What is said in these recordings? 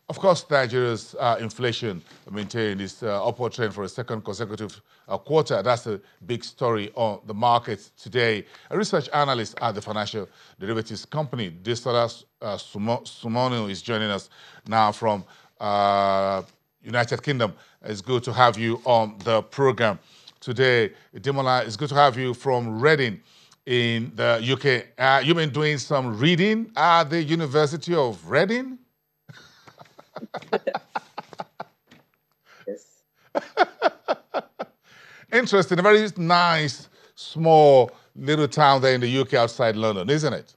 Of course, Nigeria's inflation maintained its upward trend for a second consecutive quarter. That's a big story on the markets today. A research analyst at the financial derivatives company, Distolas Sumonu, is joining us now from United Kingdom. It's good to have you on the program today. Demola, it's good to have you from Reading in the UK. You've been doing some reading at the University of Reading? Yes. Interesting. A very nice, small, little town there in the UK outside London, isn't it?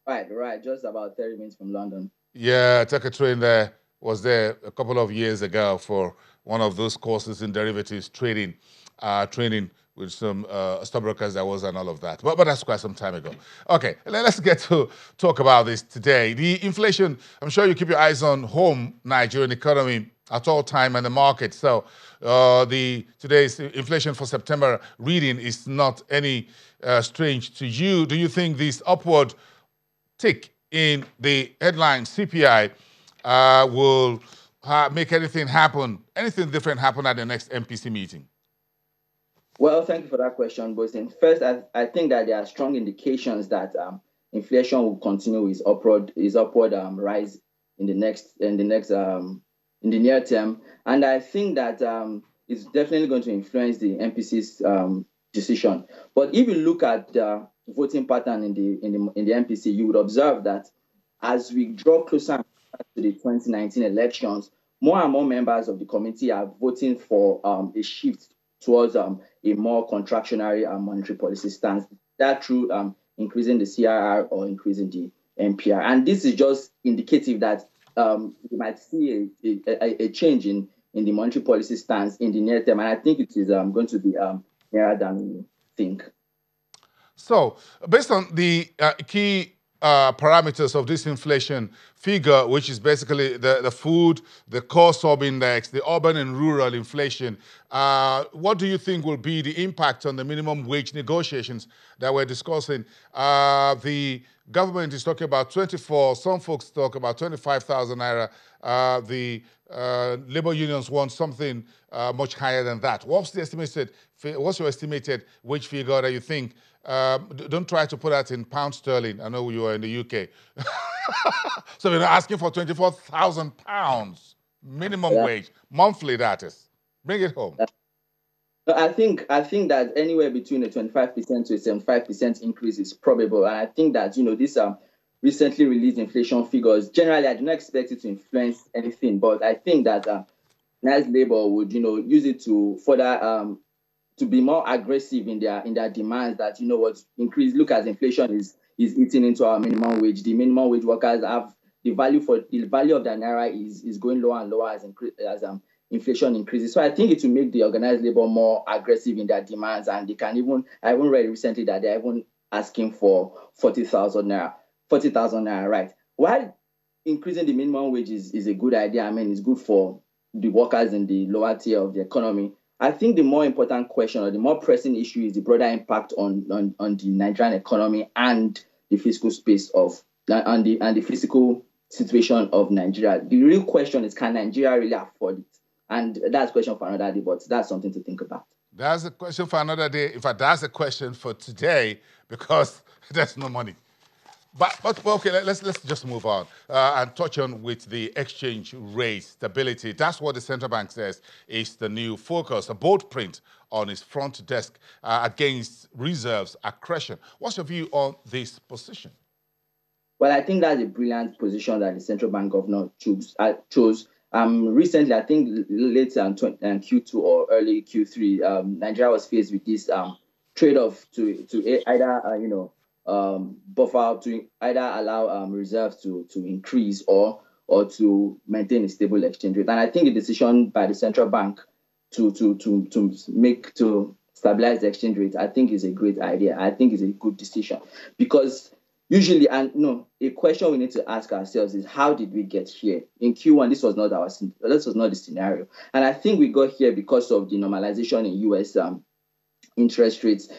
Right. Just about 30 minutes from London. Yeah, I took a train there, was there a couple of years ago for one of those courses in derivatives trading, training with some stockbrokers that was and all of that. But that's quite some time ago. Okay, let's get to talk about this today. The inflation, I'm sure you keep your eyes on home Nigerian economy at all time and the market. So the today's inflation for September reading is not any strange to you. Do you think this upward tick in the headline CPI will make anything different happen at the next MPC meeting? Well, thank you for that question, Bosin. First, I think that there are strong indications that inflation will continue its upward rise in the near term, and I think that it's definitely going to influence the MPC's decision. But if you look at the voting pattern in the MPC, you would observe that as we draw closer to the 2019 elections, more and more members of the committee are voting for a shift towards a more contractionary monetary policy stance, that through increasing the CRR or increasing the MPR. And this is just indicative that we might see a change in the monetary policy stance in the near term. And I think it is going to be nearer than we think. So, based on the key parameters of this inflation figure, which is basically the food, the core sub index, the urban and rural inflation, what do you think will be the impact on the minimum wage negotiations that we're discussing? The government is talking about 24, some folks talk about 25,000 naira. The labor unions want something much higher than that. What's your estimated wage figure that you think? Don't try to put that in pound sterling. I know you are in the UK. So we're asking for 24,000 pounds minimum wage, monthly that is. Bring it home. I think that anywhere between a 25% to a 75% increase is probable. And I think that, these recently released inflation figures, generally, I do not expect it to influence anything. But I think that nice labor would, use it to further to be more aggressive in their demands that increase. Look, as inflation is eating into our minimum wage. The minimum wage workers have the value of their naira is going lower and lower as inflation increases. So I think it will make the organized labor more aggressive in their demands, and I even read recently that they're even asking for 40,000 naira, right? While increasing the minimum wage is a good idea, I mean, it's good for the workers in the lower tier of the economy. I think the more important question or the more pressing issue is the broader impact on the Nigerian economy and the fiscal space of and the fiscal situation of Nigeria. The real question is, can Nigeria really afford it? And that's a question for another day, but that's something to think about. That's a question for another day. In fact, that's a question for today because there's no money. But okay, let's just move on and touch on with the exchange rate stability. That's what the central bank says is the new focus, a bold print on its front desk against reserves accretion. What's your view on this position? Well, I think that's a brilliant position that the central bank governor chose. Recently, I think late in Q2 or early Q3, Nigeria was faced with this trade-off to either buffer, to either allow reserves to increase or to maintain a stable exchange rate. And I think the decision by the central bank to stabilize the exchange rate, I think is a great idea. I think is a good decision because usually, a question we need to ask ourselves is, how did we get here? In Q1, this was not the scenario, and I think we got here because of the normalization in U.S. Interest rates.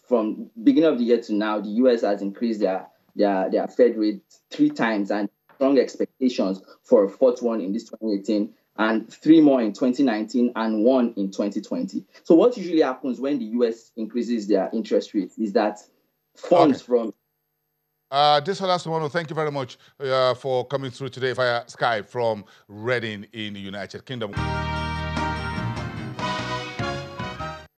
From beginning of the year to now, the U.S. has increased their Fed rate 3 times, and strong expectations for a fourth one in this 2018, and 3 more in 2019, and 1 in 2020. So what usually happens when the US increases their interest rates is that funds from this last one, thank you very much for coming through today via Skype from Reading in the United Kingdom.